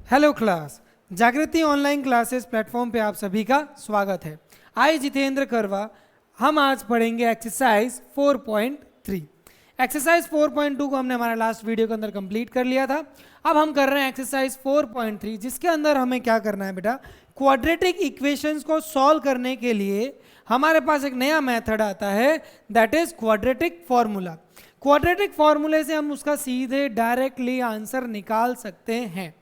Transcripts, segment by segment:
Hello class, जागृति online classes platform पे आप सभी का स्वागत है। आई जितेंद्र करवा, हम आज पढ़ेंगे एक्सरसाइज 4.3। एक्सरसाइज 4.2 को हमने हमारा लास्ट वीडियो के अंदर कंप्लीट कर लिया था। अब हम कर रहे हैं एक्सरसाइज 4.3, जिसके अंदर हमें क्या करना है बेटा, क्वाड्रेटिक इक्वेशंस को सॉल्व करने के लिए हमारे पास एक नया मेथड आता है, that is quadratic formula. Quadratic फॉर्मूले से हम उसका सीधे डायरेक्टली आंसर निकाल सकते हैं।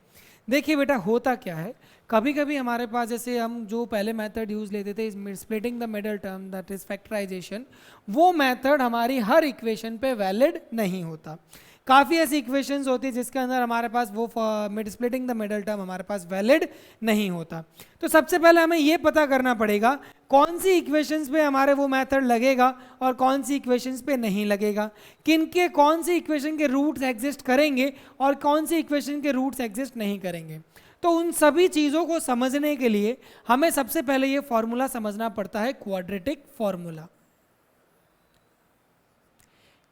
देखिए बेटा, होता क्या है, कभी कभी हमारे पास जैसे हम जो पहले मेथड यूज लेते थे splitting the middle term, that is factorization, वो मेथड हमारी हर इक्वेशन पे वैलिड नहीं होता। काफ़ी ऐसी इक्वेशंस होती है जिसके अंदर हमारे पास वो स्प्लिटिंग द मिडल टर्म हमारे पास वैलिड नहीं होता। तो सबसे पहले हमें ये पता करना पड़ेगा कौन सी इक्वेशंस पे हमारे वो मेथड लगेगा और कौन सी इक्वेशंस पे नहीं लगेगा, किनके कौन सी इक्वेशन के रूट्स एग्जिस्ट करेंगे और कौन सी इक्वेशन के रूट्स एग्जिस्ट नहीं करेंगे। तो उन सभी चीज़ों को समझने के लिए हमें सबसे पहले ये फॉर्मूला समझना पड़ता है, क्वाड्रेटिक फॉर्मूला।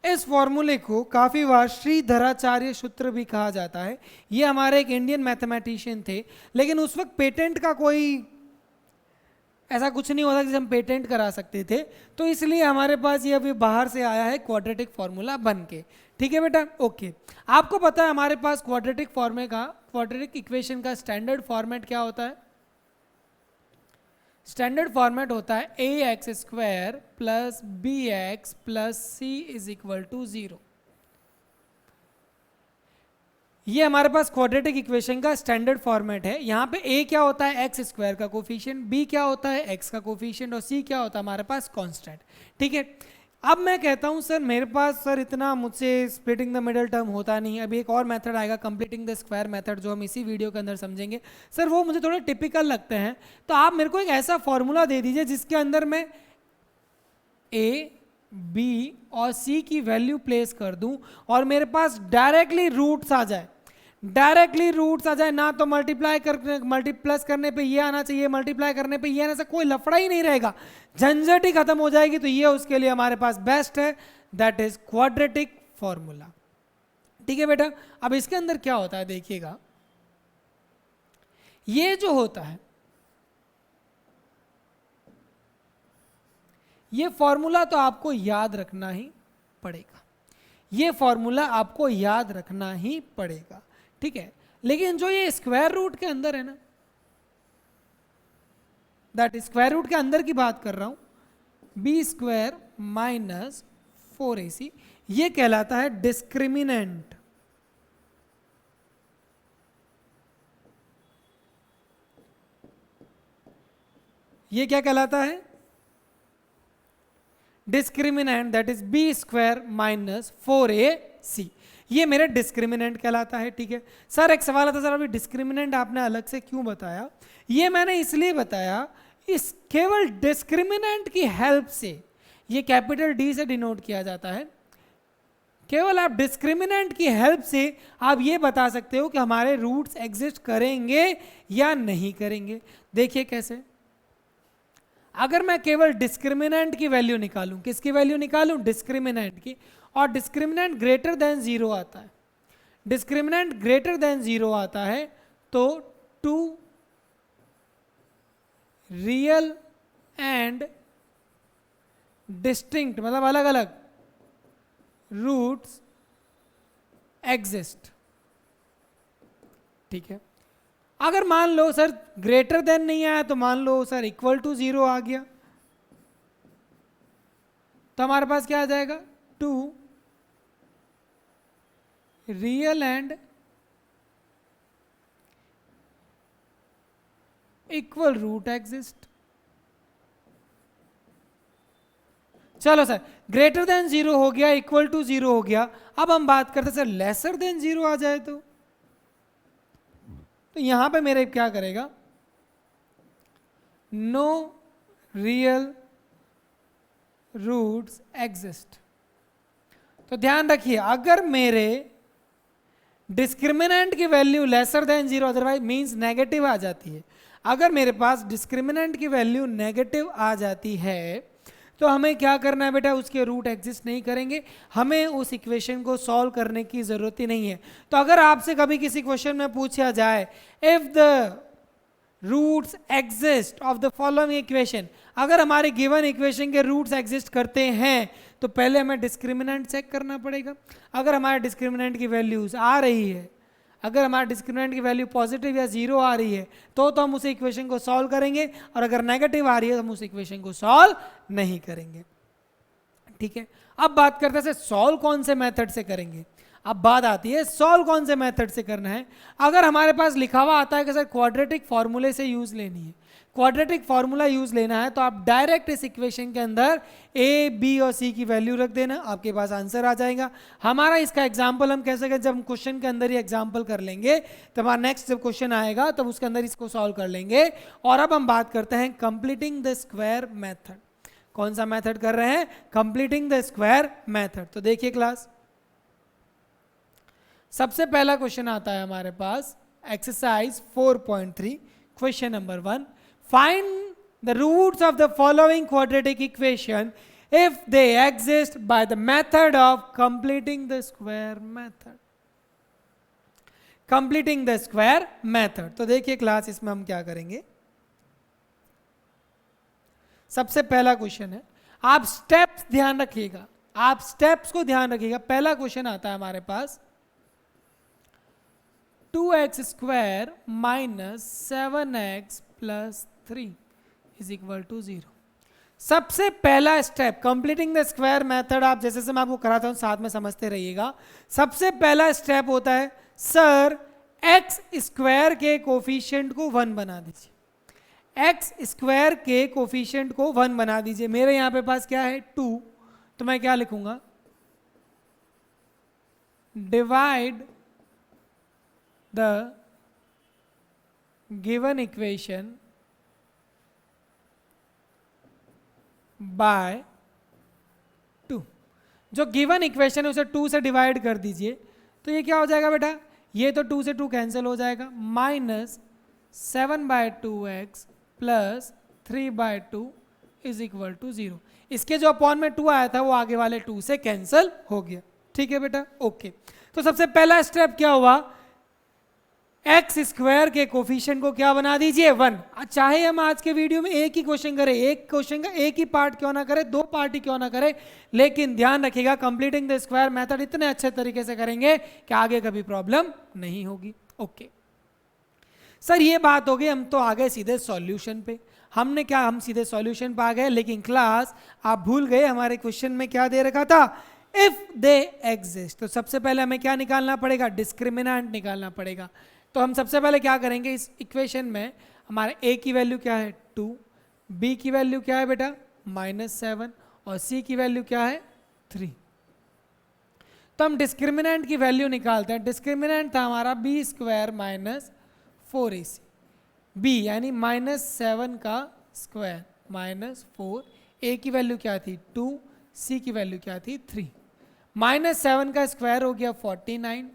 इस फॉर्मूले को काफ़ी बार श्रीधराचार्य सूत्र भी कहा जाता है। ये हमारे एक इंडियन मैथमेटिशियन थे, लेकिन उस वक्त पेटेंट का कोई ऐसा कुछ नहीं होता जिसे हम पेटेंट करा सकते थे, तो इसलिए हमारे पास ये अभी बाहर से आया है क्वाड्रेटिक फॉर्मूला बन के। ठीक है बेटा, ओके। आपको पता है हमारे पास क्वाड्रेटिक इक्वेशन का स्टैंडर्ड फॉर्मेट क्या होता है? स्टैंडर्ड फॉर्मेट होता है ax² plus bx plus c is equal to 0। ये हमारे पास क्वाड्रेटिक इक्वेशन का स्टैंडर्ड फॉर्मेट है। यहाँ पे a क्या होता है, x² का कोफिशिएंट, b क्या होता है, x का कोफिशिएंट, और c क्या होता है हमारे पास कांस्टेंट। ठीक है, अब मैं कहता हूँ सर मेरे पास इतना मुझसे स्प्लिटिंग द मिडल टर्म होता नहीं है, अभी एक और मेथड आएगा कंप्लीटिंग द स्क्वायर मेथड, जो हम इसी वीडियो के अंदर समझेंगे। सर वो मुझे थोड़े टिपिकल लगते हैं, तो आप मेरे को एक ऐसा फॉर्मूला दे दीजिए जिसके अंदर मैं a, b और c की वैल्यू प्लेस कर दूं और मेरे पास डायरेक्टली रूट्स आ जाए। ना तो मल्टीप्लस करने पे ये आना चाहिए, मल्टीप्लाई करने पे ये आना चाहिए, कोई लफड़ा ही नहीं रहेगा, झंझट ही खत्म हो जाएगी। तो ये उसके लिए हमारे पास बेस्ट है, दैट इज क्वाड्रेटिक फॉर्मूला। ठीक है बेटा, अब इसके अंदर क्या होता है देखिएगा, ये जो होता है ये फॉर्मूला तो आपको याद रखना ही पड़ेगा, ये फॉर्मूला आपको याद रखना ही पड़ेगा। ठीक है, लेकिन जो ये स्क्वायर रूट के अंदर है ना, दैट स्क्वायर रूट के अंदर की बात कर रहा हूं, b² माइनस 4ac, ये कहलाता है डिस्क्रिमिनेंट। ये क्या कहलाता है? Discriminant, that is b² minus 4ac, ये मेरे डिस्क्रिमिनेंट कहलाता है। ठीक है सर, एक सवाल आता है, सर अभी डिस्क्रिमिनेंट आपने अलग से क्यों बताया? ये मैंने इसलिए बताया, इस केवल डिस्क्रिमिनेंट की हेल्प से, ये कैपिटल D से डिनोट किया जाता है, केवल आप डिस्क्रिमिनेंट की हेल्प से आप ये बता सकते हो कि हमारे रूट्स एग्जिस्ट करेंगे या नहीं करेंगे। देखिए कैसे, अगर मैं केवल डिस्क्रिमिनेंट की वैल्यू निकालूं, किसकी वैल्यू निकालूं? डिस्क्रिमिनेंट की, और डिस्क्रिमिनेंट ग्रेटर देन 0 आता है, डिस्क्रिमिनेंट ग्रेटर देन 0 आता है, तो 2 रियल एंड डिस्टिंक्ट, मतलब अलग अलग रूट्स एग्जिस्ट। ठीक है, अगर मान लो सर ग्रेटर देन नहीं आया, तो मान लो सर इक्वल टू 0 आ गया, तो हमारे पास क्या आ जाएगा? 2 real and equal root exist. चलो सर, ग्रेटर देन 0 हो गया, इक्वल टू 0 हो गया, अब हम बात करते सर लेसर देन 0 आ जाए तो यहां पे मेरे क्या करेगा? No real roots exist. तो ध्यान रखिए, अगर मेरे डिस्क्रिमिनेंट की value lesser than 0, otherwise means negative आ जाती है, अगर मेरे पास डिस्क्रिमिनेंट की वैल्यू नेगेटिव आ जाती है तो हमें क्या करना है बेटा, उसके रूट एग्जिस्ट नहीं करेंगे, हमें उस इक्वेशन को सॉल्व करने की ज़रूरत ही नहीं है। तो अगर आपसे कभी किसी क्वेश्चन में पूछा जाए if the roots exist of the following equation, अगर हमारे गिवन इक्वेशन के रूट्स एग्जिस्ट करते हैं तो पहले हमें डिस्क्रिमिनेंट चेक करना पड़ेगा। अगर हमारे डिस्क्रिमिनेंट की वैल्यूज आ रही है, अगर हमारे डिस्क्रिमिनेंट की वैल्यू पॉजिटिव या जीरो आ रही है तो हम उस इक्वेशन को सॉल्व करेंगे, और अगर नेगेटिव आ रही है तो हम उस इक्वेशन को सॉल्व नहीं करेंगे। ठीक है, अब बात करते हैं सॉल्व कौन से मेथड से करेंगे। अब बात आती है सॉल्व कौन से मेथड से करना है। अगर हमारे पास लिखा हुआ आता है कि सर क्वाड्रेटिक फॉर्मूले से यूज लेनी है, क्वाड्रेटिक फॉर्मूला यूज लेना है, तो आप डायरेक्ट इस इक्वेशन के अंदर ए बी और सी की वैल्यू रख देना, आपके पास आंसर आ जाएगा। हमारा इसका एग्जाम्पल हम कैसे करें, जब हम क्वेश्चन के अंदर ही एग्जाम्पल कर लेंगे तो हमारा नेक्स्ट जब क्वेश्चन आएगा तब उसके अंदर इसको सॉल्व कर लेंगे। और अब हम बात करते हैं कंप्लीटिंग द स्क्वायर मेथड। कौन सा मेथड कर रहे हैं, कंप्लीटिंग द स्क्वायर मेथड। तो देखिए क्लास, सबसे पहला क्वेश्चन आता है हमारे पास exercise 4.3, question number 1, find the roots of the following quadratic equation if they exist by the method of completing the square method. Completing the square method. तो देखिए क्लास, इसमें हम क्या करेंगे, सबसे पहला क्वेश्चन है, आप स्टेप्स ध्यान रखिएगा, आप स्टेप्स को ध्यान रखिएगा। पहला क्वेश्चन आता है हमारे पास 2x square minus 7x plus 3 is equal to 0। सबसे पहला step completing the square method, आप जैसे से मैं आपको कराता हूं साथ में समझते रहिएगा। सबसे पहला स्टेप होता है सर x स्क्वायर के कोफिशिएंट को 1 बना दीजिए, x स्क्वायर के कोफिशिएंट को 1 बना दीजिए। मेरे यहां पे पास क्या है 2, तो मैं क्या लिखूंगा, divide the given equation by 2। जो गिवन इक्वेशन है उसे 2 से डिवाइड कर दीजिए, तो ये क्या हो जाएगा बेटा, ये तो 2 से 2 कैंसिल हो जाएगा, minus 7/2x plus 3/2 is equal to 0। इसके जो अपॉन में 2 आया था वो आगे वाले 2 से कैंसिल हो गया। ठीक है बेटा, ओके। तो सबसे पहला स्टेप क्या हुआ, एक्स स्क्वायर के कोफिशिएंट को क्या बना दीजिए 1। चाहे हम आज के वीडियो में एक ही क्वेश्चन करें, एक क्वेश्चन का एक ही पार्ट क्यों ना करें, 2 पार्ट ही क्यों ना करें, लेकिन ध्यान रखिएगा कंप्लीटिंग द स्क्वायर मेथड इतने अच्छे तरीके से करेंगे कि आगे कभी प्रॉब्लम नहीं होगी। ओके सर, ये बात हो गई, हम तो आ गए सीधे सॉल्यूशन पे। हमने क्या, हम सीधे सॉल्यूशन पे आ गए, लेकिन क्लास आप भूल गए हमारे क्वेश्चन में क्या दे रखा था, इफ दे एग्जिस्ट। तो सबसे पहले हमें क्या निकालना पड़ेगा, डिस्क्रिमिनेंट निकालना पड़ेगा। तो हम सबसे पहले क्या करेंगे, इस इक्वेशन में हमारे a की वैल्यू क्या है 2, b की वैल्यू क्या है बेटा -7 और c की वैल्यू क्या है 3। तो हम डिस्क्रिमिनेंट की वैल्यू निकालते हैं। डिस्क्रिमिनेंट था हमारा b square minus 4ac, b यानी -7 का स्क्वायर माइनस 4, a की वैल्यू क्या थी 2, c की वैल्यू क्या थी 3। -7 का स्क्वायर हो गया 49,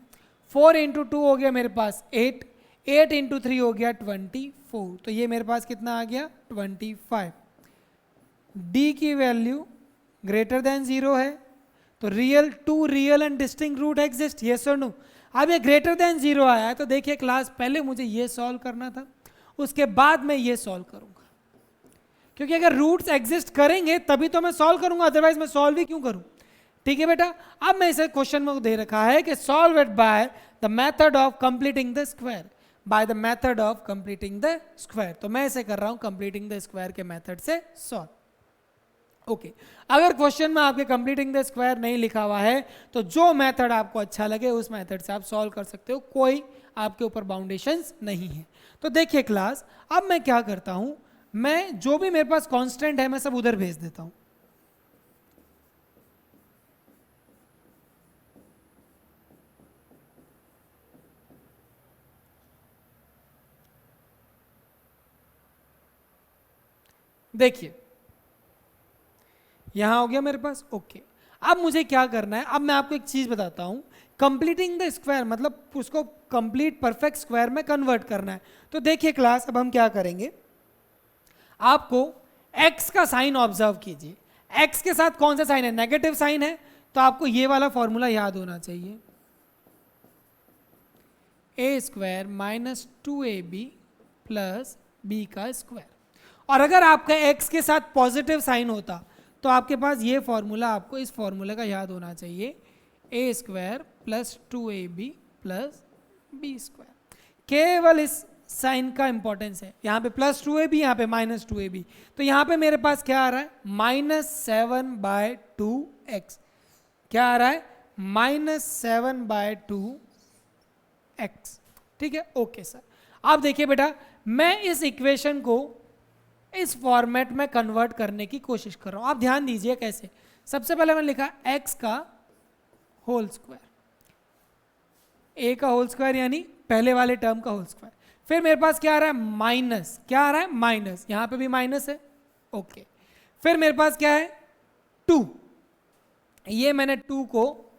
4 इंटू 2 हो गया मेरे पास 8, 8 इंटू 3 हो गया 24, तो ये मेरे पास कितना आ गया 25। d की वैल्यू ग्रेटर देन 0 है, तो two real and distinct root exist, yes और नो। अब ये ग्रेटर देन 0 आया है, तो देखिए क्लास पहले मुझे ये सॉल्व करना था, उसके बाद मैं ये सॉल्व करूंगा, क्योंकि अगर रूट्स एग्जिस्ट करेंगे तभी तो मैं सॉल्व करूंगा, अदरवाइज मैं सॉल्व ही क्यों करूं। ठीक है बेटा, अब मैं इसे क्वेश्चन में दे रखा है कि solve it by the method of completing the square, bye the method of completing the square. तो मैं इसे कर रहा हूं कंप्लीटिंग द स्क्वायर के मेथड से सॉल्व। ओके, अगर क्वेश्चन में आपके कंप्लीटिंग द स्क्वायर नहीं लिखा हुआ है तो जो मेथड आपको अच्छा लगे उस मेथड से आप सॉल्व कर सकते हो, कोई आपके ऊपर बाउंडेशंस नहीं है। तो देखिए क्लास, अब मैं क्या करता हूं, मैं जो भी मेरे पास कांस्टेंट है मैं सब उधर भेज देता हूं। देखिए यहां हो गया मेरे पास, ओके। अब मुझे क्या करना है, अब मैं आपको एक चीज बताता हूं, कंप्लीटिंग द स्क्वायर मतलब उसको कंप्लीट परफेक्ट स्क्वायर में कन्वर्ट करना है। तो देखिए क्लास, अब हम क्या करेंगे, आपको x का साइन ऑब्जर्व कीजिए, एक्स के साथ कौन सा साइन है, नेगेटिव साइन है, तो आपको ये वाला फॉर्मूला याद होना चाहिए, a square minus 2ab plus b का स्क्वायर। और अगर आपका एक्स के साथ पॉजिटिव साइन होता तो आपके पास ये फॉर्मूला, आपको इस फॉर्मूले का याद होना चाहिए, a square plus 2ab plus b square. केवल इस साइन का इंपॉर्टेंस है, यहाँ पे प्लस 2ab, यहाँ पे माइनस 2ab, तो यहाँ पे मेरे पास क्या आ रहा है, -7/2x। क्या आ रहा है, -7/2x। ठीक है, ओके सर। अब देखिए बेटा, मैं इस इक्वेशन को इस फॉर्मेट में कन्वर्ट करने की कोशिश कर रहा हूं। आप ध्यान दीजिए कैसे। सबसे पहले मैंने लिखा x का होल स्क्वायर, a का होल स्क्वायर यानी पहले वाले टर्म का होल स्क्वायर। फिर मेरे पास क्या आ रहा है, माइनस, क्या आ रहा है, माइनस, यहां पे भी माइनस है, ओके। फिर मेरे पास क्या है, 2, ये मैंने 2 को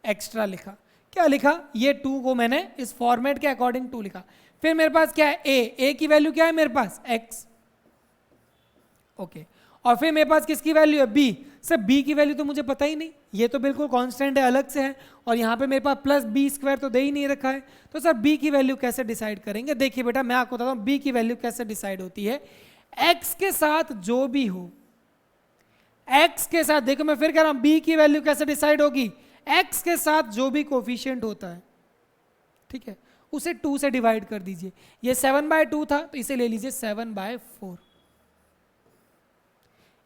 एक्स्ट्रा लिखा। क्या लिखा, ये 2 को मैंने इस फॉर्मेट के अकॉर्डिंग 2 लिखा। फिर मेरे पास क्या है, a की वैल्यू क्या है मेरे पास, x, ओके। और फिर मेरे पास किसकी वैल्यू है, b। सर b की वैल्यू तो मुझे पता ही नहीं, ये तो बिल्कुल कांस्टेंट है, अलग से है, और यहाँ पे मेरे पास प्लस बी स्क्वायर तो दे ही नहीं रखा है। तो सर b की वैल्यू कैसे डिसाइड करेंगे। देखिए बेटा, मैं आपको बताता हूँ b की वैल्यू कैसे डिसाइड होती है। x के साथ जो भी हो, x के साथ, देखो मैं फिर कह रहा हूँ, b की वैल्यू कैसे डिसाइड होगी, x के साथ जो भी कोफिशिएंट होता है, ठीक है, उसे 2 से डिवाइड कर दीजिए। ये 7/2 था तो इसे ले लीजिए 7/4,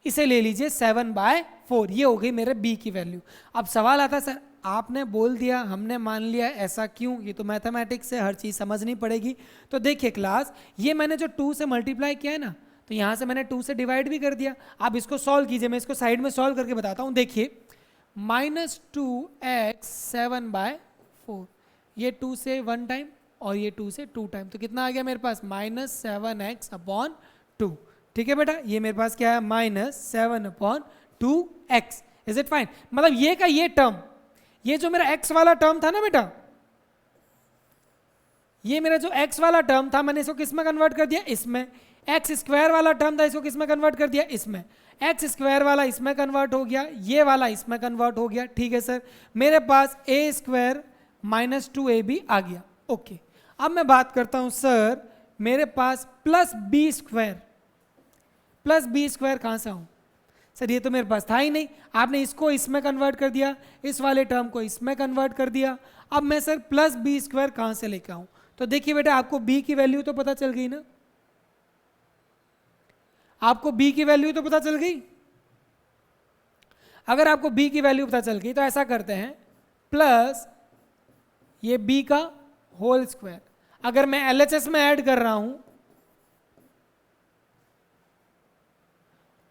इसे ले लीजिए 7/4, ये हो गई मेरे b की वैल्यू। अब सवाल आता है, सर आपने बोल दिया, हमने मान लिया, ऐसा क्यों, ये तो मैथमेटिक्स से हर चीज़ समझनी पड़ेगी। तो देखिए क्लास, ये मैंने जो 2 से मल्टीप्लाई किया है ना, तो यहाँ से मैंने 2 से डिवाइड भी कर दिया। आप इसको सॉल्व कीजिए, मैं इसको साइड में सॉल्व करके बताता हूँ। देखिए -2x 7/4, ये 2 से 1 टाइम और ये 2 से 2 टाइम, तो कितना आ गया मेरे पास, -7x/2। ठीक है बेटा, ये मेरे पास क्या है, -7/2x। Is it fine. मतलब ये का ये टर्म, ये जो मेरा x वाला टर्म था ना बेटा, ये मेरा जो x वाला टर्म था, मैंने इसको किस में कन्वर्ट कर दिया, इसमें। एक्स स्क्वायर वाला टर्म था, इसको किस में कन्वर्ट कर दिया, इसमें। एक्स स्क्वायर वाला इसमें कन्वर्ट हो गया, ये वाला इसमें कन्वर्ट हो गया। ठीक है सर, मेरे पास a स्क्वायर माइनस 2ab आ गया, ओके। अब मैं बात करता हूं, सर मेरे पास plus b square, plus b square कहाँ से आऊँ, सर ये तो मेरे पास था ही नहीं, आपने इसको इसमें कन्वर्ट कर दिया, इस वाले टर्म को इसमें कन्वर्ट कर दिया। अब मैं सर प्लस बी स्क्वायर कहाँ से लेकर आऊँ। तो देखिए बेटा, आपको b की वैल्यू तो पता चल गई ना, आपको b की वैल्यू तो पता चल गई। अगर आपको b की वैल्यू पता चल गई तो ऐसा करते हैं, प्लस ये b का होल स्क्वायर, अगर मैं LHS में ऐड कर रहा हूं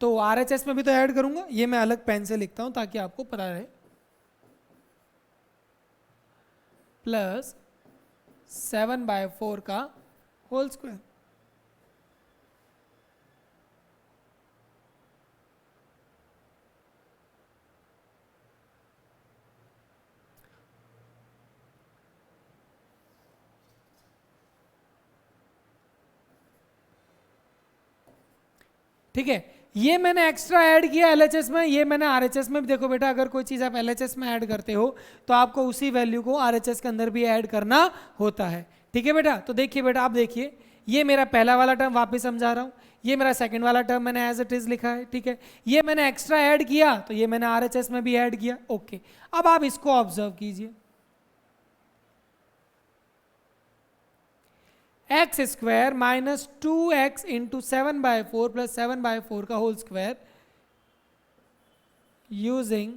तो RHS में भी तो ऐड करूंगा। ये मैं अलग पेन से लिखता हूं ताकि आपको पता रहे, प्लस 7/4 का होल स्क्वायर। ठीक है, ये मैंने एक्स्ट्रा ऐड किया LHS में, ये मैंने RHS में भी। देखो बेटा, अगर कोई चीज़ आप LHS में ऐड करते हो तो आपको उसी वैल्यू को RHS के अंदर भी ऐड करना होता है। ठीक है बेटा, तो देखिए बेटा, आप देखिए, ये मेरा पहला वाला टर्म वापस समझा रहा हूँ, ये मेरा सेकंड वाला टर्म मैंने एज इट इज लिखा है। ठीक है, ये मैंने एक्स्ट्रा ऐड किया तो ये मैंने RHS में भी ऐड किया, ओके। अब आप इसको ऑब्जर्व कीजिए, x square minus 2x into 7/4 plus 7/4 का whole square using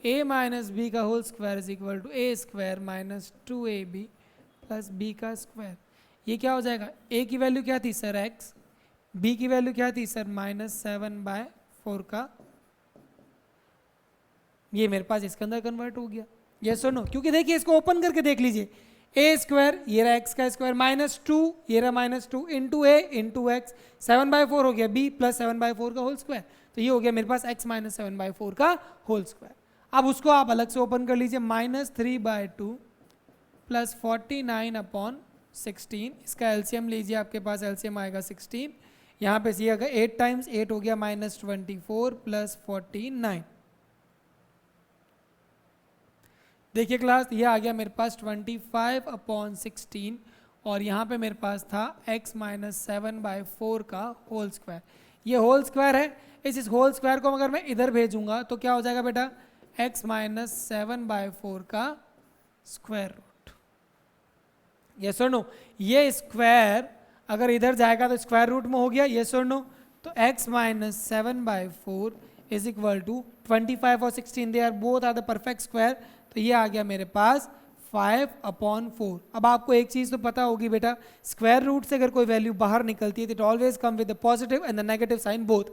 a minus b का whole square is equal to a square minus 2ab plus b का स्क्वायर। ये क्या हो जाएगा, a की वैल्यू क्या थी सर x, b की वैल्यू क्या थी सर -7/4 का, ये मेरे पास इसके अंदर कन्वर्ट हो गया। ये सुनो, क्योंकि देखिए इसको ओपन करके देख लीजिए, ए स्क्वायर ये रहा एक्स का स्क्वायर माइनस 2 ये रहा -2 इंटू ए इंटू एक्स, 7/4 हो गया b प्लस 7/4 का होल स्क्वायर, तो ये हो गया मेरे पास x माइनस 7/4 का होल स्क्वायर। अब उसको आप अलग से ओपन कर लीजिए, -3/2 प्लस 49/16, इसका एलसीएम लीजिए, आपके पास एलसीएम आएगा 16 यहाँ पे सी अगर 8 टाइम्स 8 हो गया -24 प्लस 49। देखिए क्लास, ये आ गया मेरे पास 25/16 और यहाँ पे मेरे पास था x - 7/4 का होल स्क्वायर। ये होल स्क्वायर है, इस होल स्क्वायर को अगर मैं इधर भेजूंगा तो क्या हो जाएगा बेटा, x - 7/4 का स्क्वायर रूट। यस और नो? ये स्क्वायर अगर इधर जाएगा तो स्क्वायर रूट में हो गया, यस और नो? तो x - 7/4 इज इक्वल टू 25 और 16, they are both are the perfect square. तो ये आ गया मेरे पास 5/4। अब आपको एक चीज़ तो पता होगी बेटा, स्क्वायर रूट से अगर कोई वैल्यू बाहर निकलती है तो it always come with the positive and the negative sign both.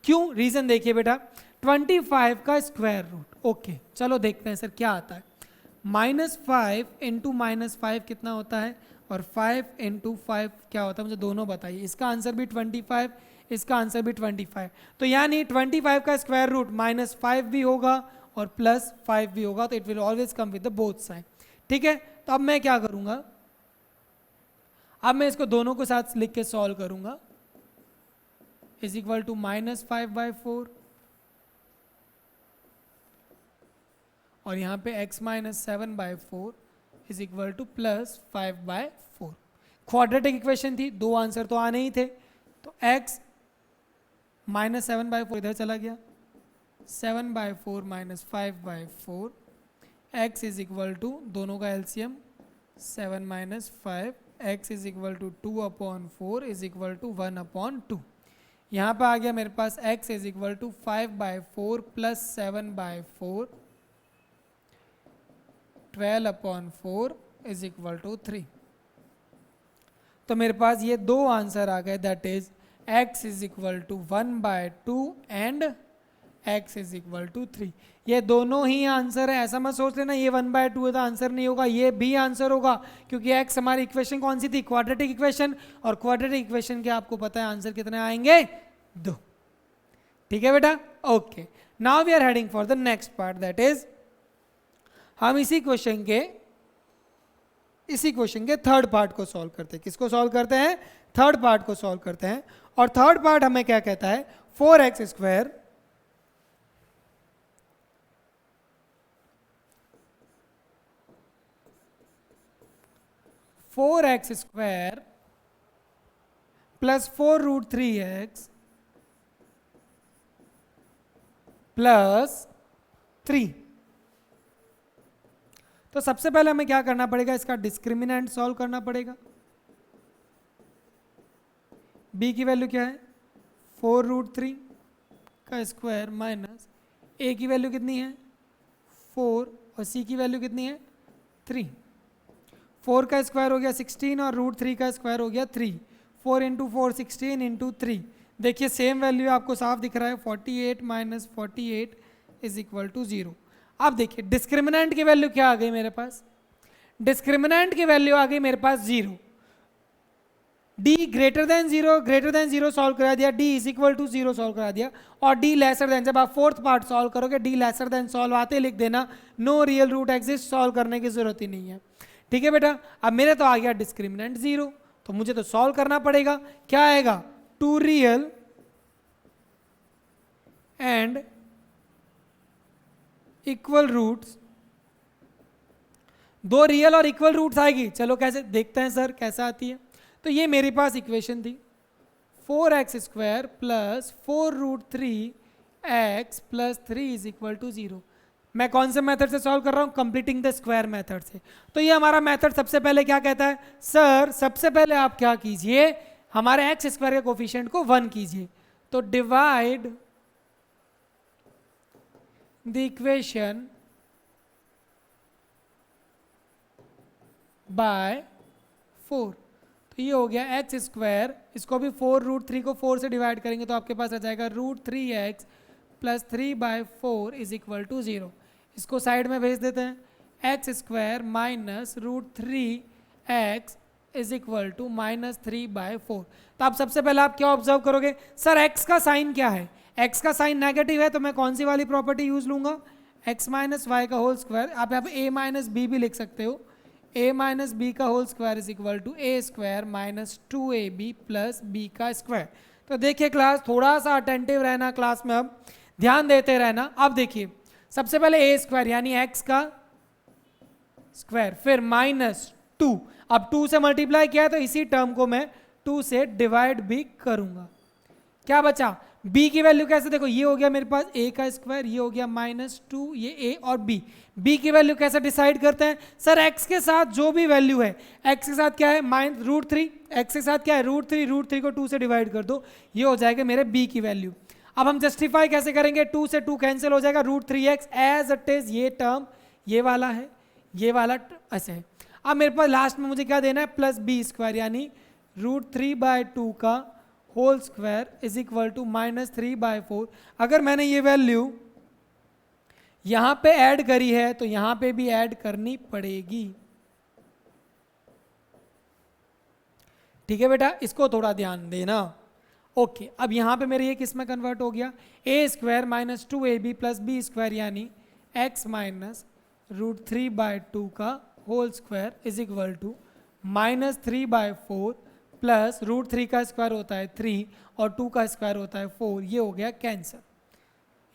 क्यों? रीजन देखिए बेटा, 25 का स्क्वायर रूट, ओके चलो देखते हैं सर क्या आता है। -5 इंटू -5 कितना होता है, और 5 इंटू 5 क्या होता है, मुझे दोनों बताइए। इसका आंसर भी 25, इसका आंसर भी 25। तो यानी 25 का स्क्वायर रूट -5 भी होगा और +5 भी होगा, तो it will always come with the both sign. ठीक है, तो अब मैं क्या करूंगा, अब मैं इसको दोनों को साथ लिख के सॉल्व करूंगा। इज इक्वल टू -5/4 और यहाँ पे x - 7/4 is equal to +5/4। Quadratic equation थी, दो आंसर तो आने ही थे, तो x - 7/4 इधर चला गया, 7/4 - 5/4, x इज इक्वल टू दोनों का LCM 7 - 5, x is equal to 2/4 is equal to 1/2। यहाँ पर आ गया मेरे पास x is equal to 5/4 plus 7/4, 12/4 is equal to 3। तो मेरे पास ये दो आंसर आ गए, that is x is equal to 1/2 and x is equal to 3। ये दोनों ही आंसर है, ऐसा मत सोच लेना ये 1/2 है तो आंसर नहीं होगा, ये भी आंसर होगा, क्योंकि x हमारी इक्वेशन कौन सी थी, क्वाड्रेटिक इक्वेशन, और क्वाड्रेटिक इक्वेशन के आपको पता है आंसर कितने आएंगे, 2। ठीक है बेटा, okay. Now we are heading for the next part, that is हम इसी क्वेश्चन के थर्ड पार्ट को सॉल्व करते हैं। किसको सॉल्व करते हैं, थर्ड पार्ट को सॉल्व करते हैं। और थर्ड पार्ट हमें क्या कहता है, 4x square plus 4√3x plus 3। तो सबसे पहले हमें क्या करना पड़ेगा, इसका डिस्क्रिमिनेंट सॉल्व करना पड़ेगा। b की वैल्यू क्या है, 4√3 का स्क्वायर माइनस a की वैल्यू कितनी है 4 और c की वैल्यू कितनी है 3। 4 का स्क्वायर हो गया 16 और √3 का स्क्वायर हो गया 3। 4 इंटू 4 16 इंटू 3, देखिए सेम वैल्यू आपको साफ दिख रहा है, 48 माइनस 48 इज इक्वल टू 0। अब देखिए डिस्क्रिमिनेंट की वैल्यू क्या आ गई मेरे पास, डिस्क्रिमिनेंट की वैल्यू आ गई मेरे पास 0। d ग्रेटर देन 0 सॉल्व करा दिया, d is equal to 0 solve करा दिया, और d लेसर देन, जब आप फोर्थ पार्ट सॉल्व करोगे d लेसर देन सॉल्व आते लिख देना, no real root exist, solve करने की जरूरत ही नहीं है। ठीक है बेटा, अब मेरे तो आ गया डिस्क्रिमिनेंट 0, तो मुझे तो सॉल्व करना पड़ेगा। क्या आएगा, 2 real and equal roots, 2 real और इक्वल रूट्स आएगी। चलो कैसे देखते हैं सर कैसे आती है। तो ये मेरे पास इक्वेशन थी, 4x square plus 4√3x plus 3 is equal to 0। मैं कौन से मेथड से सॉल्व कर रहा हूँ, कंप्लीटिंग द स्क्वायर मेथड से। तो ये हमारा मेथड सबसे पहले क्या कहता है, सर सबसे पहले आप क्या कीजिए, हमारे एक्स स्क्वायर के कोफिशिएंट को 1 कीजिए। तो डिवाइड द इक्वेशन बाय 4। तो ये हो गया एक्स स्क्वायर, इसको भी 4√3 को 4 से डिवाइड करेंगे तो आपके पास आ जाएगा √3x plus 3/4 is equal to 0। इसको साइड में भेज देते हैं, x square minus √3x is equal to -3/4। तो आप सबसे पहले आप क्या ऑब्जर्व करोगे, सर x का साइन क्या है, x का साइन नेगेटिव है, तो मैं कौन सी वाली प्रॉपर्टी यूज लूंगा, x माइनस वाई का होल स्क्वायर। आप यहाँ पे a माइनस बी भी लिख सकते हो, a माइनस बी का whole square is equal to a square minus 2ab plus b का स्क्वायर। तो देखिए क्लास, थोड़ा सा अटेंटिव रहना क्लास में, अब ध्यान देते रहना। अब देखिए सबसे पहले ए स्क्वायर यानी एक्स का स्क्वायर, फिर माइनस 2, अब 2 से मल्टीप्लाई किया तो इसी टर्म को मैं 2 से डिवाइड भी करूंगा। क्या बचा, b की वैल्यू कैसे, देखो ये हो गया मेरे पास a का स्क्वायर, ये हो गया -2, ये a और b की वैल्यू कैसे डिसाइड करते हैं सर, x के साथ जो भी वैल्यू है, x के साथ क्या है -√3, x के साथ क्या है √3 को 2 से डिवाइड कर दो, ये हो जाएगा मेरे b की वैल्यू। अब हम जस्टिफाई कैसे करेंगे, 2 से 2 कैंसिल हो जाएगा, √3x एज इट इज, ये टर्म ये वाला है, ये वाला ऐसे है। अब मेरे पास लास्ट में मुझे क्या देना है, +b² यानी √3/2 का whole square is equal to -3/4। अगर मैंने ये वैल्यू यहां पे ऐड करी है तो यहां पे भी ऐड करनी पड़ेगी। ठीक है बेटा, इसको थोड़ा ध्यान देना। ओके, अब यहां पे मेरे ये किस में कन्वर्ट हो गया, a² - 2ab + b² यानी x -√3/2 का whole square is equal to -3/4 plus √3 का स्क्वायर होता है 3 और 2 का स्क्वायर होता है 4, ये हो गया कैंसिल,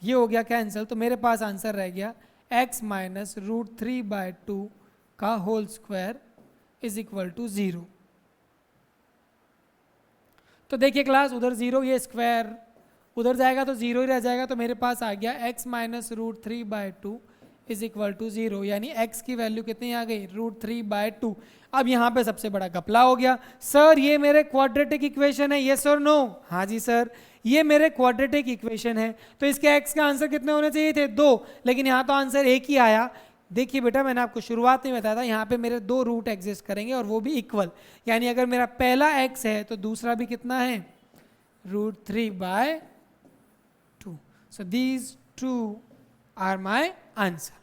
ये हो गया कैंसिल। तो मेरे पास आंसर रह गया x -√3/2 का whole square is equal to 0। तो देखिए क्लास, उधर 0, ये स्क्वायर उधर जाएगा तो 0 ही रह जाएगा, तो मेरे पास आ गया x -√3/2 इज इक्वल टू 0, यानी x की वैल्यू कितनी आ गई, √3/2। अब यहाँ पे सबसे बड़ा घपला हो गया, सर ये मेरे क्वाड्रेटिक इक्वेशन है, यस और नो, हाँ जी सर ये मेरे क्वाड्रेटिक इक्वेशन है, तो इसके x का आंसर कितने होने चाहिए थे, 2, लेकिन यहाँ तो आंसर 1 ही आया। देखिए बेटा, मैंने आपको शुरुआत में बताया था यहाँ पे मेरे 2 रूट एग्जिस्ट करेंगे और वो भी इक्वल, यानी अगर मेरा पहला x है तो दूसरा भी कितना है, √3/2। So these 2 are my answer.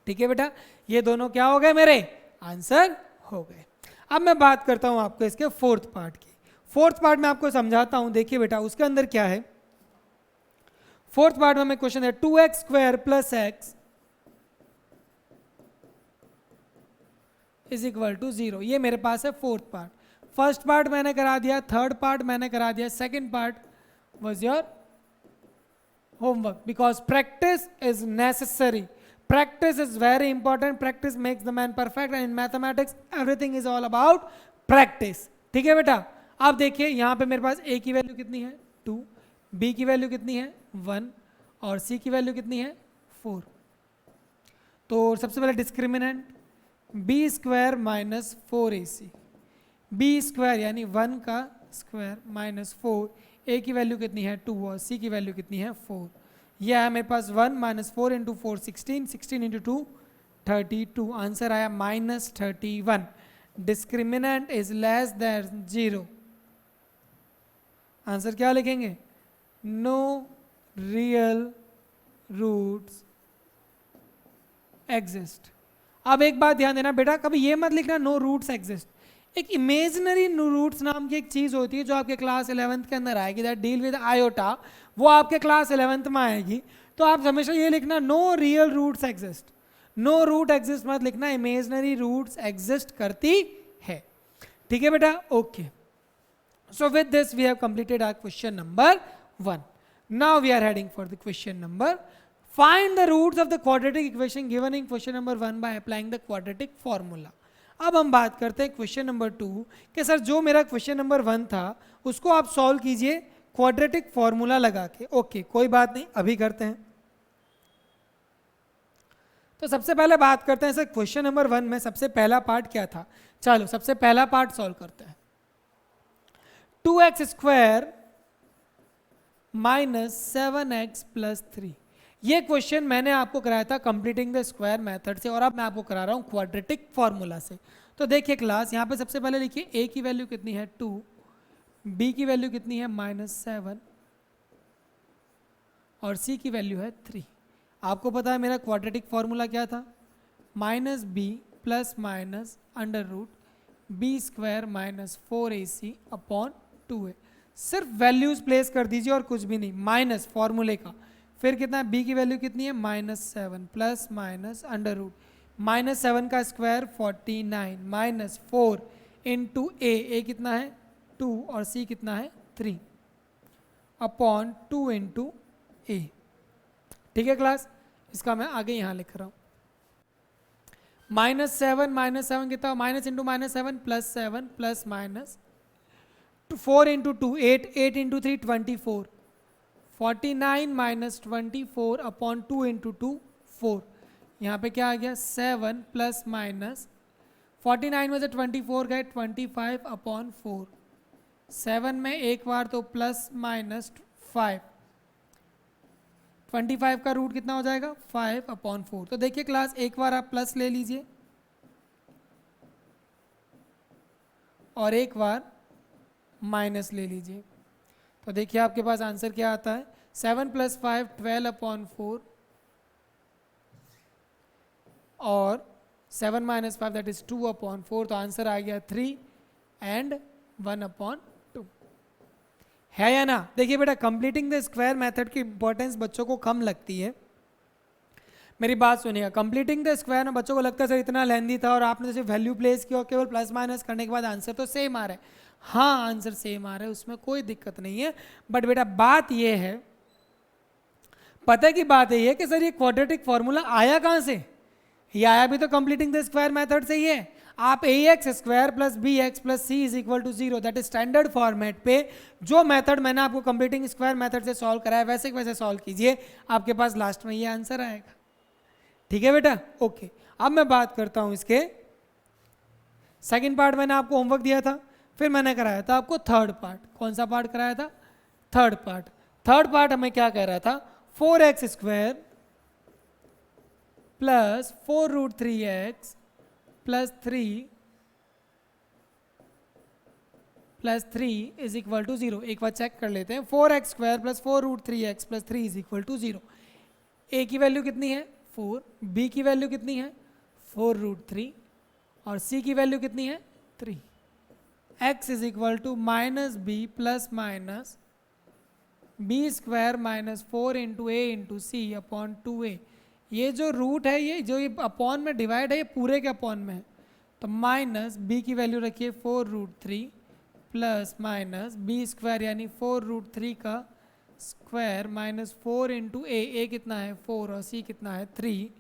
ठीक है बेटा, ये दोनों क्या हो गए, मेरे आंसर हो गए। अब मैं बात करता हूं आपको इसके फोर्थ पार्ट की। फोर्थ पार्ट में आपको समझाता हूं, देखिए बेटा उसके अंदर क्या है। फोर्थ पार्ट में हमें क्वेश्चन है 2x² + x is equal to 0, ये मेरे पास है फोर्थ पार्ट। फर्स्ट पार्ट मैंने करा दिया, थर्ड पार्ट मैंने करा दिया, second part was your homework because practice is necessary, practice is very important, practice makes the man perfect and in mathematics everything is all about practice। ठीक है बेटा, अब देखिए यहाँ पे मेरे पास a की वैल्यू कितनी है 2, b की वैल्यू कितनी है 1 और c की वैल्यू कितनी है 4। तो सबसे पहले डिस्क्रिमिनेंट b² - 4ac, b² यानी 1 का स्क्वायर -4, a की वैल्यू कितनी है 2 और c की वैल्यू कितनी है 4। यह है मेरे पास 1 - 4 × 4 16, 16 × 2 32, आंसर आया -31। Discriminant is less than 0, answer क्या लिखेंगे, नो रियल रूट्स एग्जिस्ट। अब एक बात ध्यान देना बेटा, कभी ये मत लिखना नो रूट्स एग्जिस्ट, एक इमेजिनरी रूट्स नाम की एक चीज होती है जो आपके क्लास 11th के अंदर आएगी, दैट डील विद आयोटा, वो आपके क्लास 11th में आएगी। तो आप हमेशा ये लिखना no real roots exist, no root exist मत लिखना, इमेजिनरी रूट्स एग्जिस्ट करती है। ठीक है बेटा, okay. So with this we have completed our question number 1। Now we are heading for the question number, find the roots of the quadratic equation given in question number 1 by applying the quadratic formula. अब हम बात करते हैं question number 2 कि sir जो मेरा question number 1 था उसको आप सॉल्व कीजिए क्वाड्रेटिक फॉर्मूला लगा के। ओके, कोई बात नहीं, अभी करते हैं। तो सबसे पहले बात करते हैं सर क्वेश्चन नंबर 1 में सबसे पहला पार्ट क्या था। चलो सबसे पहला पार्ट सॉल्व करते हैं। 2x² - 7x + 3, ये क्वेश्चन मैंने आपको कराया था कंप्लीटिंग द स्क्वायर मेथड से, और अब मैं आपको करा रहा हूँ क्वाड्रेटिक फॉर्मूला से। तो देखिए क्लास, यहाँ पे सबसे पहले लिखिए a की वैल्यू कितनी है 2, b की वैल्यू कितनी है -7 और c की वैल्यू है 3। आपको पता है मेरा क्वाड्रेटिक फॉर्मूला क्या था, -b + √b² - 4ac/2a। सिर्फ वैल्यूज प्लेस कर दीजिए और कुछ भी नहीं, माइनस फॉर्मूले का, फिर कितना है b की वैल्यू कितनी है -7 प्लस √, -7 का स्क्वायर 49 -4 × a, a कितना है 2 और c कितना है 3 अपॉन 2 इंटू ए। ठीक है क्लास, इसका मैं आगे यहाँ लिख रहा हूँ। -7 कितना, minus into -7 +7 plus minus 4 into 2 8, 8 into 3 24, 49 minus 24 upon 2 into 2 4। यहाँ पे क्या आ गया 7 प्लस माइनस 49 में से 24 गए 25 अपॉन 4। 7 में एक बार तो प्लस माइनस 5, 25 का रूट कितना हो जाएगा 5 अपॉन 4। तो देखिए क्लास, एक बार आप प्लस ले लीजिए और एक बार माइनस ले लीजिए। तो देखिए आपके पास आंसर क्या आता है, 7 + 5 12 अपॉन 4 और 7 - 5 दैट इज 2 अपॉन 4। तो आंसर आ गया 3 एंड 1 अपॉन 2। है या ना? देखिए बेटा, कंप्लीटिंग द स्क्वायर मेथड की इंपॉर्टेंस बच्चों को कम लगती है। मेरी बात सुनिएगा, कंप्लीटिंग द स्क्वायर में बच्चों को लगता है सर इतना लेंदी था और आपने जैसे वैल्यू प्लेस किया और केवल प्लस माइनस करने के बाद आंसर तो सेम आ रहा है। हाँ, आंसर सेम आ रहा है, उसमें कोई दिक्कत नहीं है। बट बेटा बात ये है, पता की बात ये है कि सर ये क्वाड्रेटिक फॉर्मूला आया कहाँ से? ये आया भी तो कंप्लीटिंग द स्क्वायर मेथड से ही है। आप ax² + bx + c = 0, that is standard format पे जो मेथड मैंने आपको कंप्लीटिंग स्क्वायर मेथड से सॉल्व कराया वैसे वैसे सॉल्व कीजिए, आपके पास लास्ट में ये आंसर आएगा। ठीक है बेटा, ओके। अब मैं बात करता हूं इसके सेकंड पार्ट। मैंने आपको होमवर्क दिया था, फिर मैंने कराया था आपको थर्ड पार्ट। कौन सा पार्ट कराया था? Third part. थर्ड पार्ट हमें क्या कह रहा था, 4x² + 4√3x + 3 = 0। एक बार चेक कर लेते हैं, 4x² + 4√3x + 3 = 0। a की वैल्यू कितनी है 4, b की वैल्यू कितनी है 4√3 और c की वैल्यू कितनी है 3। x = -b + minus b² - 4 × a × c upon 2a। ये जो रूट है, ये जो ये अपॉन में डिवाइड है, ये पूरे के अपॉन में है। तो माइनस b की वैल्यू रखिए 4√3 प्लस माइनस b² यानी 4√3 का स्क्वायर माइनस 4 × a कितना है 4 और c कितना है 3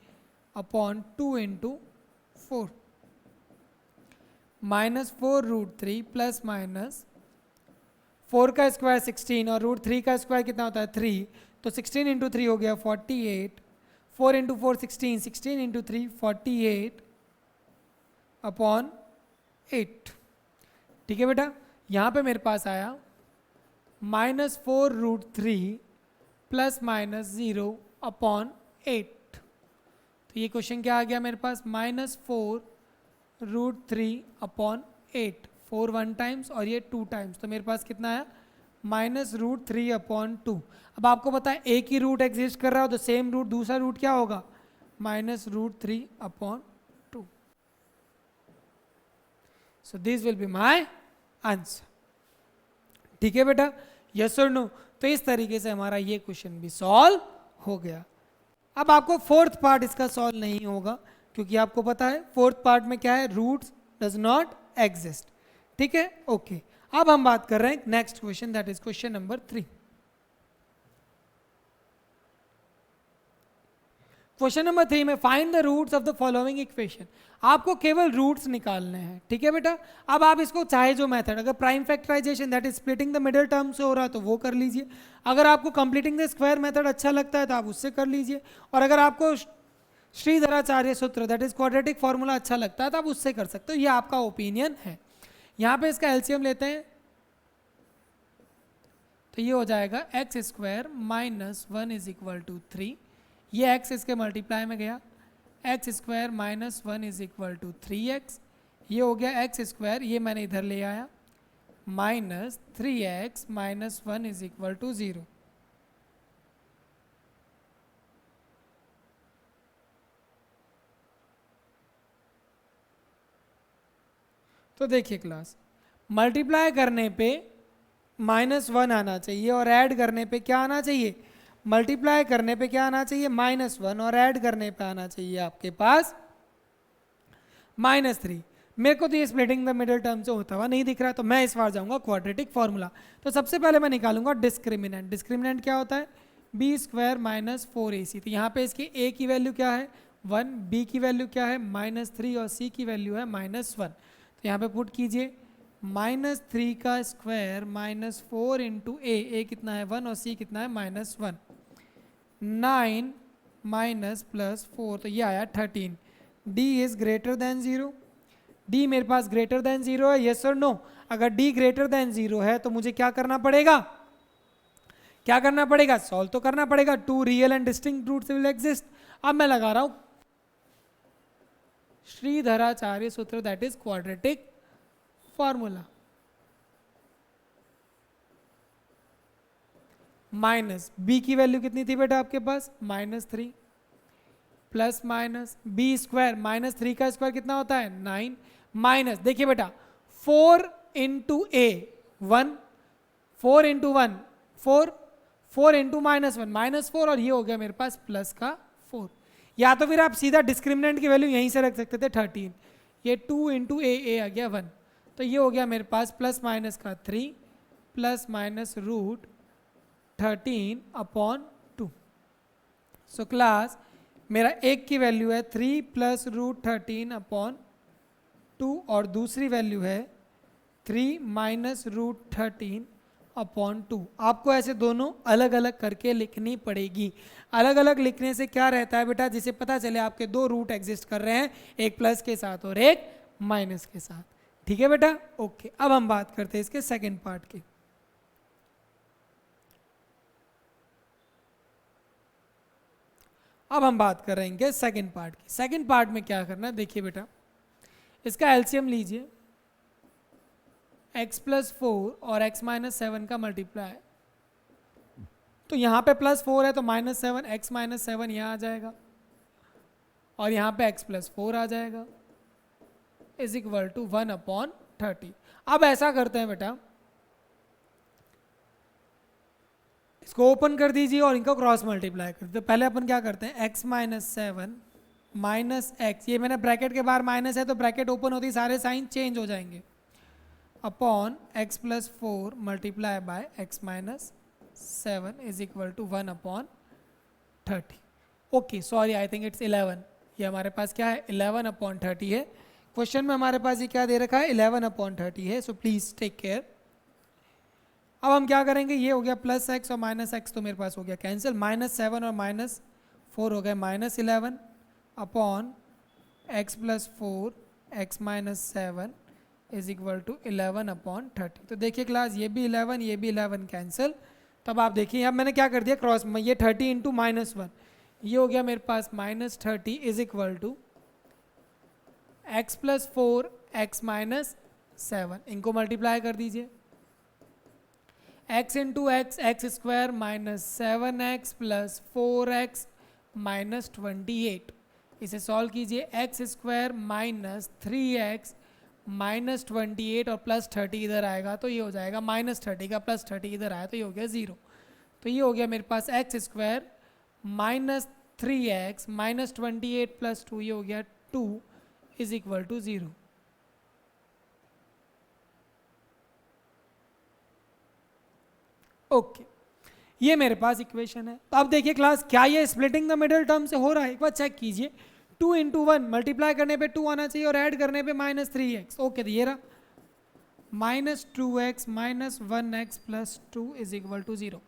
अपॉन 2 × 4 -4√3 प्लस माइनस 4 का स्क्वायर 16 और √3 का स्क्वायर कितना होता है 3, तो 16 × 3 हो गया 48, 4 × 4 16, 16 × 3 48 अपॉन 8। ठीक है बेटा, यहाँ पे मेरे पास आया -4√3 प्लस माइनस 0 अपॉन 8। तो ये क्वेश्चन क्या आ गया मेरे पास, -4√3 अपॉन 8। 4 1 टाइम्स और ये 2 टाइम्स, तो मेरे पास कितना आया -√3 अपॉन 2। अब आपको पता है एक ही रूट एग्जिस्ट कर रहा हो तो सेम रूट दूसरा रूट क्या होगा -√3 upon 2। So this will be my answer. ठीक है बेटा, यस और नो? तो इस तरीके से हमारा ये क्वेश्चन भी सॉल्व हो गया। अब आपको फोर्थ पार्ट इसका सॉल्व नहीं होगा, क्योंकि आपको पता है फोर्थ पार्ट में क्या है, रूट्स डज नॉट एग्जिस्ट। ठीक है, ओके। अब हम बात कर रहे हैं next question, that is question number 3। Question number 3 में find the roots of the following equation. आपको केवल रूट्स निकालने हैं। ठीक है बेटा, अब आप इसको चाहे जो मेथड, अगर prime factorisation that is splitting the middle term से हो रहा है तो वो कर लीजिए। अगर आपको कंप्लीटिंग द स्क्वायर मेथड अच्छा लगता है तो आप उससे कर लीजिए, और अगर आपको श्रीधराचार्य सूत्र दैट इज क्वाड्रेटिक फॉर्मूला अच्छा लगता है तो आप उससे कर सकते हो। ये आपका ओपिनियन है। यहाँ पे इसका एलसीएम लेते हैं तो ये हो जाएगा x² - 1 = 3। ये x इसके मल्टीप्लाई में गया, x² - 1 = 3x। ये हो गया x², ये मैंने इधर ले आया, -3x - 1 = 0। तो देखिए क्लास, मल्टीप्लाई करने पे -1 आना चाहिए और ऐड करने पे क्या आना चाहिए, मल्टीप्लाई करने पे क्या आना चाहिए -1 और ऐड करने पे आना चाहिए आपके पास -3। मेरे को तो ये स्प्लिटिंग द मिडिल टर्म से होता हुआ नहीं दिख रहा है, तो मैं इस बार जाऊंगा क्वाड्रेटिक फॉर्मूला। तो सबसे पहले मैं निकालूंगा डिस्क्रिमिनेंट। डिस्क्रिमिनेंट क्या होता है? B square minus 4ac। तो यहाँ पे इसकी a की वैल्यू क्या है 1, b की वैल्यू क्या है -3 और c की वैल्यू है -1। तो यहाँ पे पुट कीजिए -3 का स्क्वायर -4 इंटू a कितना है 1 और c कितना है -1, 9 माइनस प्लस 4, तो ये आया 13। d is greater than 0। d मेरे पास ग्रेटर देन 0 है, यस और नो? अगर d ग्रेटर देन 0 है तो मुझे क्या करना पड़ेगा? क्या करना पड़ेगा? सॉल्व तो करना पड़ेगा। 2 real and distinct roots will exist. अब मैं लगा रहा हूं श्रीधराचार्य सूत्र, that is quadratic formula. Minus b की वैल्यू कितनी थी बेटा आपके पास? -3 प्लस माइनस बी स्क्वायर -3 का स्क्वायर कितना होता है 9, माइनस देखिए बेटा 4 इंटू ए 1, 4 इंटू 1 4, 4 इंटू -1 -4, और ये हो गया मेरे पास प्लस का 4। या तो फिर आप सीधा डिस्क्रिमिनेंट की वैल्यू यहीं से रख सकते थे 13, ये 2 इंटू ए आ गया 1, तो ये हो गया मेरे पास प्लस माइनस का 3 plus minus root 13 upon 2। So class मेरा एक की वैल्यू है 3 प्लस रूट 13 अपॉन 2 और दूसरी वैल्यू है 3 माइनस रूट 13 अपॉन 2। आपको ऐसे दोनों अलग अलग करके लिखनी पड़ेगी। अलग अलग लिखने से क्या रहता है बेटा, जिसे पता चले आपके दो रूट एग्जिस्ट कर रहे हैं, एक प्लस के साथ और एक माइनस के साथ। ठीक है बेटा, ओके। अब हम बात करते हैं इसके सेकंड पार्ट की। अब हम बात कर रहे हैं सेकंड पार्ट की। सेकंड पार्ट में क्या करना है, देखिए बेटा, इसका एलसीएम लीजिए, x प्लस 4 और x माइनस 7 का मल्टीप्लाई। तो यहाँ पे +4 है तो -7, x माइनस 7 यहाँ आ जाएगा और यहाँ पे x प्लस 4 आ जाएगा, इज इक्वल टू 1/30। अब ऐसा करते हैं बेटा, इसको ओपन कर दीजिए और इनको क्रॉस मल्टीप्लाई कर दीजिए। तो पहले अपन क्या करते हैं, x माइनस 7 माइनस एक्स, ये मैंने ब्रैकेट के बाहर माइनस है तो ब्रैकेट ओपन होती, सारे साइन चेंज हो जाएंगे, upon x plus 4 multiply by x minus 7 is equal to 1/30। Okay, sorry, I think it's 11। ये हमारे पास क्या है, 11/30 है। क्वेश्चन में हमारे पास ये क्या दे रखा है, 11/30 है। So please take care. अब हम क्या करेंगे, ये हो गया प्लस एक्स और माइनस एक्स तो मेरे पास हो गया कैंसिल, -7 और -4 हो गए -11 upon x plus 4 x minus 7 is equal to 11/30। तो देखिए क्लास, ये भी 11 ये भी 11 कैंसिल। तब आप देखिए अब मैंने क्या कर दिया क्रॉस में, ये 30 इंटू -1, ये हो गया मेरे पास -30 is equal to x plus 4 x minus 7, इनको मल्टीप्लाई कर दीजिए, x into x x square -7x plus 4x minus 28, इसे सॉल्व कीजिए, एक्स स्क्वायर -3x माइनस 28 और प्लस 30 इधर आएगा तो ये हो जाएगा -30 का प्लस 30 इधर आया तो ये हो गया 0। तो ये हो गया मेरे पास x square -3x minus 28 plus 2, ये हो गया 2 इज इक्वल टू 0। ओके, ये मेरे पास इक्वेशन है। तो अब देखिए क्लास, क्या ये स्प्लिटिंग द मिडिल टर्म से हो रहा है, एक बार चेक कीजिए। 2 इंटू 1 मल्टीप्लाई करने पे 2 आना चाहिए और ऐड करने पे -3x। ओके, तो ये रहा -2x minus 1x plus 2 is equal to 0।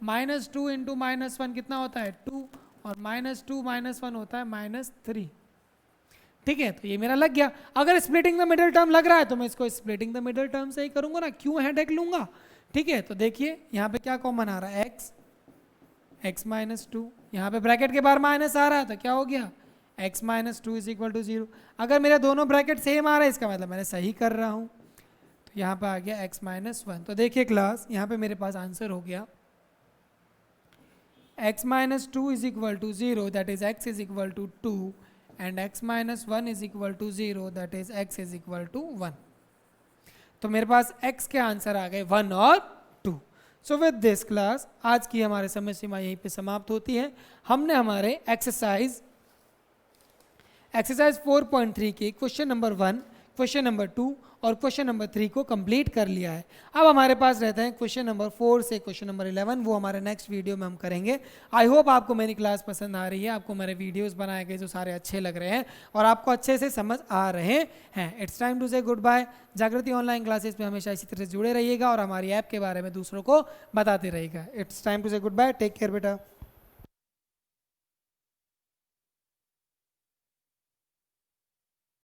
-2 into -1 कितना होता है 2, और -2 -1 होता है -3। ठीक है, तो ये मेरा लग गया। अगर स्प्लिटिंग द मिडिल टर्म लग रहा है तो मैं इसको स्प्लिटिंग द मिडिल टर्म से ही करूंगा ना, क्यों हेडेक लूंगा। ठीक है, तो देखिए यहाँ पे क्या कॉमन आ रहा है, x माइनस 2, यहाँ पे ब्रैकेट के बाहर माइनस आ रहा है तो क्या हो गया, x minus 2 is equal to 0। अगर मेरे दोनों ब्रैकेट सेम आ रहे हैं इसका मतलब मैंने सही कर रहा हूँ। तो यहाँ पे आ गया x माइनस 1। तो देखिए क्लास, यहाँ पे मेरे पास आंसर हो गया x minus 2 is equal to 0, that is x is equal to 2, and x minus 1 is equal to 0, that is x is equal to 1। तो मेरे पास x के आंसर आ गए 1 और 2। सो विद दिस क्लास, आज की हमारे समय सीमा यहीं पे समाप्त होती है। हमने हमारे एक्सरसाइज 4.3 के क्वेश्चन नंबर 1 क्वेश्चन नंबर 2 और क्वेश्चन नंबर 3 को कंप्लीट कर लिया है। अब हमारे पास रहते हैं क्वेश्चन नंबर 4 से क्वेश्चन नंबर 11, वो हमारे नेक्स्ट वीडियो में हम करेंगे। आई होप आपको मेरी क्लास पसंद आ रही है, आपको मेरे वीडियोस बनाए गए जो सारे अच्छे लग रहे हैं और आपको अच्छे से समझ आ रहे हैं। इट्स टाइम टू से गुड बाय। जागृति ऑनलाइन क्लासेस में हमेशा इसी तरह से जुड़े रहिएगा और हमारी ऐप के बारे में दूसरों को बताते रहिएगा। इट्स टाइम टू से गुड बाय, टेक केयर बेटा।